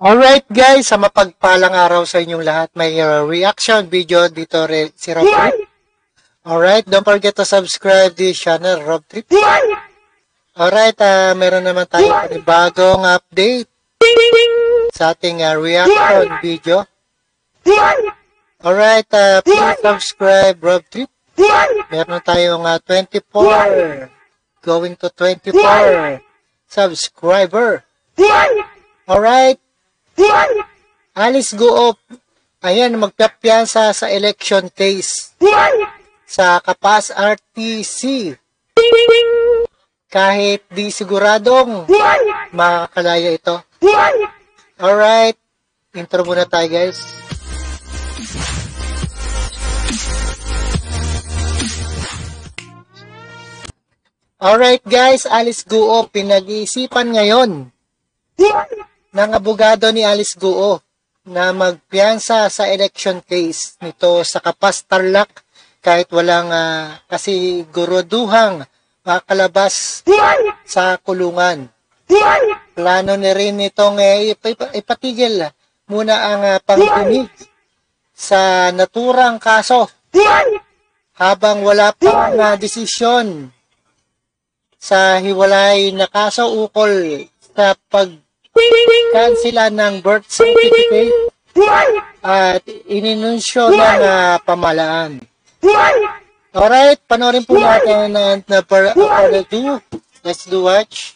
Alright guys, sa mapagpalang araw sa inyong lahat, may reaction video dito si Rob Trip. Alright, don't forget to subscribe this channel, Rob Trip. Alright, meron naman tayo bagong update sa ating reaction video. Alright, please subscribe, Rob Trip. Meron tayong 24 going to 24 subscriber. Alright, Alice Guo, ayan, magpapiyansa sa election case sa Kapas RTC. Kahit di siguradong makakalaya ito. Alright, intro muna tayo guys. Alright guys, Alice Guo, pinag-iisipan ngayon ng abogado ni Alice Guo na magpiyansa sa election case nito sa Kapas Tarlac kahit walang kasiguruduhang makalabas sa kulungan. Plano na rin itong ipatigil muna ang pagdinig sa naturang kaso habang wala pang desisyon sa hiwalay na kaso ukol sa pag-cancela ng birth certificate at ininunsyo ng pamahalaan. Alright, panoorin po natin na per review. Let's do watch.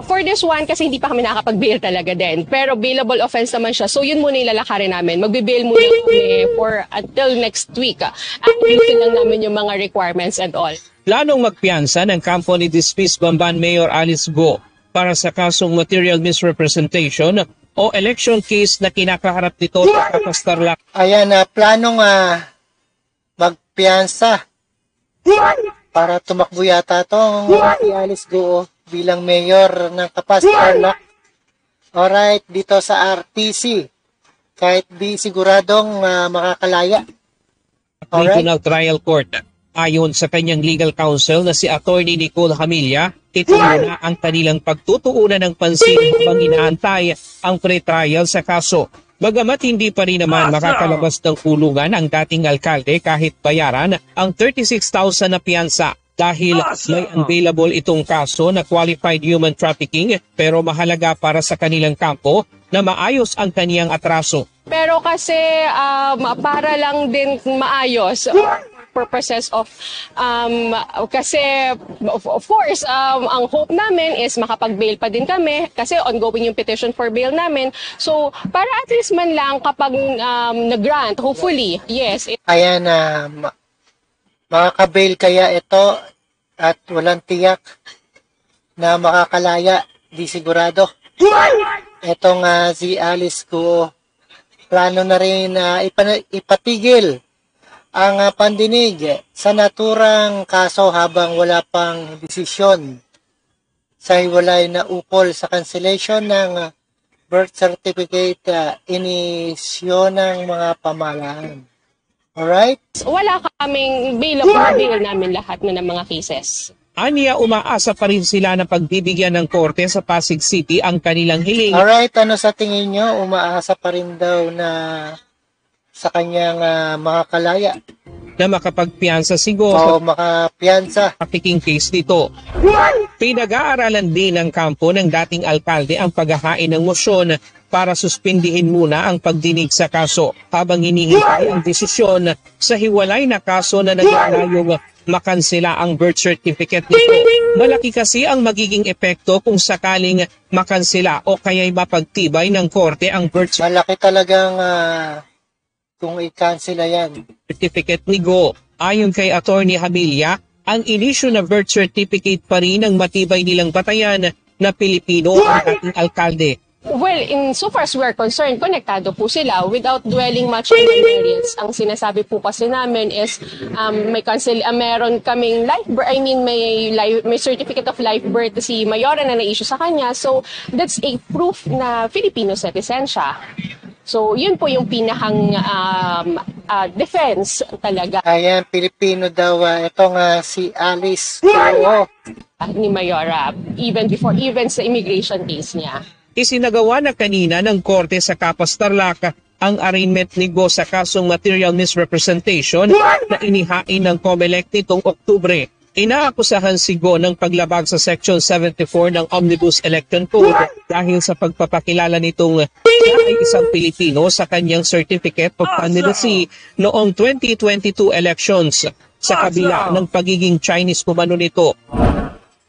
For this one, kasi hindi pa kami nakakapag-bail talaga din. Pero bailable offense naman siya. So yun muna ilalakarin namin. Magbe-bail muna kami for until next week. At ayusin lang namin yung mga requirements and all. Planong magpiyansa ng kampo ni dismissed Bamban Mayor Alice Guo para sa kasong material misrepresentation o election case na kinakaharap nito sa Kapas Tarlac. Ayan, planong magpiyansa para tumakbo yata itong si Alice Guo bilang mayor ng Kapas Tarlac. Alright, dito sa RTC. Kahit di siguradong makakalaya. Regional Trial Court. Ayon sa kanyang legal counsel na si Attorney Nicole Hamilla, ito muna ang kanilang pagtutuunan ng pansin habang inaantay ang pre-trial sa kaso. Bagamat hindi pa rin naman makakalabas ng kulungan ang dating alkalde kahit bayaran ang 36,000 na piyansa dahil may unbailable itong kaso na qualified human trafficking pero mahalaga para sa kanilang kampo na maayos ang kaniyang atraso. Pero kasi para lang din maayos purposes of kasi of course ang hope namin is makapag-bail pa din kami kasi ongoing yung petition for bail namin. So para at least man lang kapag nag-grant, hopefully, yes. Ayan, makaka-bail kaya ito at walang tiyak na makakalaya, di sigurado. Itong si Alice Guo, plano na rin ipatigil ang pandinig sa naturang kaso habang wala pang desisyon sa hiwalay na ukol sa cancellation ng birth certificate inisyo ng mga pamahalaan. Alright? Wala kaming bail namin lahat na ng mga cases. Aniya, umaasa pa rin sila na pagbibigyan ng korte sa Pasig City ang kanilang hiling. Alright, ano sa tingin nyo? Umaasa pa rin daw na sa kanyang makakalaya Na makapagpiyansa si Guo o makapiyansa. trafficking case dito. Pinag-aaralan din ng kampo ng dating alkalde ang paghahain ng motion para suspindihin muna ang pagdinig sa kaso habang hinihintay ang desisyon sa hiwalay na kaso na naglalayong makansela ang birth certificate nito. Malaki kasi ang magiging epekto kung sakaling makansela o kaya'y mapagtibay ng korte ang birth Malaki talagang kung i-cancel yan. certificate ni Guo. Ayon kay Attorney Hamilla, ang inisyu na birth certificate pa rin ang matibay nilang batayan na Pilipino ang dating alkalde. Well, in so far as we're concerned, konektado po sila without dwelling much on the merits. Ang sinasabi po kasi namin is meron kaming may certificate of live birth si Mayora na na-issue sa kanya. So that's a proof na Filipino citizen siya. So yun po yung pinakang defense talaga. Ayan, Pilipino daw. Ito nga si Alice Guo. Ni Mayora, even sa immigration case niya. Isinagawa na kanina ng korte sa Capas Tarlac ang arraignment ni Go sa kasong material misrepresentation na inihain ng COMELEC nitong Oktubre. Inaakusahan si Go ng paglabag sa Section 74 ng Omnibus Election Code dahil sa pagpapakilala nitong siya ay isang Pilipino sa kanyang Certificate of Candidacy noong 2022 elections sa kabila ng pagiging Chinese kumano nito.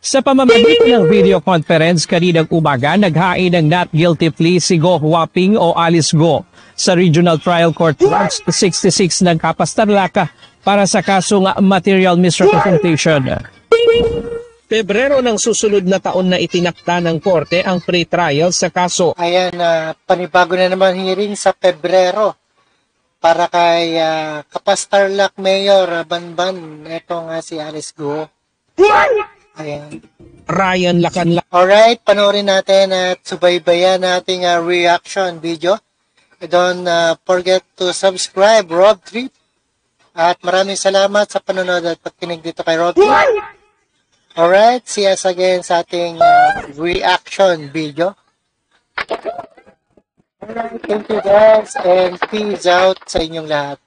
Sa pamamagitan ng video conference kaninang umaga, naghain ng not guilty plea si Go Huaping o Alice Go sa Regional Trial Court Branch 66 ng Capas Tarlac para sa kasong material misrepresentation. Pebrero ng susunod na taon na itinakda ng korte ang pre-trial sa kaso. Ayan, panibago na naman hearing sa Pebrero para kay Capas Tarlac Mayor Banban. Ito nga si Alice Go. Ayan. Ryan Lacanla. Alright, panoorin natin at subaybayan nating reaction video. Don't forget to subscribe, Rob Trip. At maraming salamat sa panonood at pagkinig dito kay Rob Trip. Alright, see us again sa ating reaction video. Alright, thank you guys and peace out sa inyong lahat.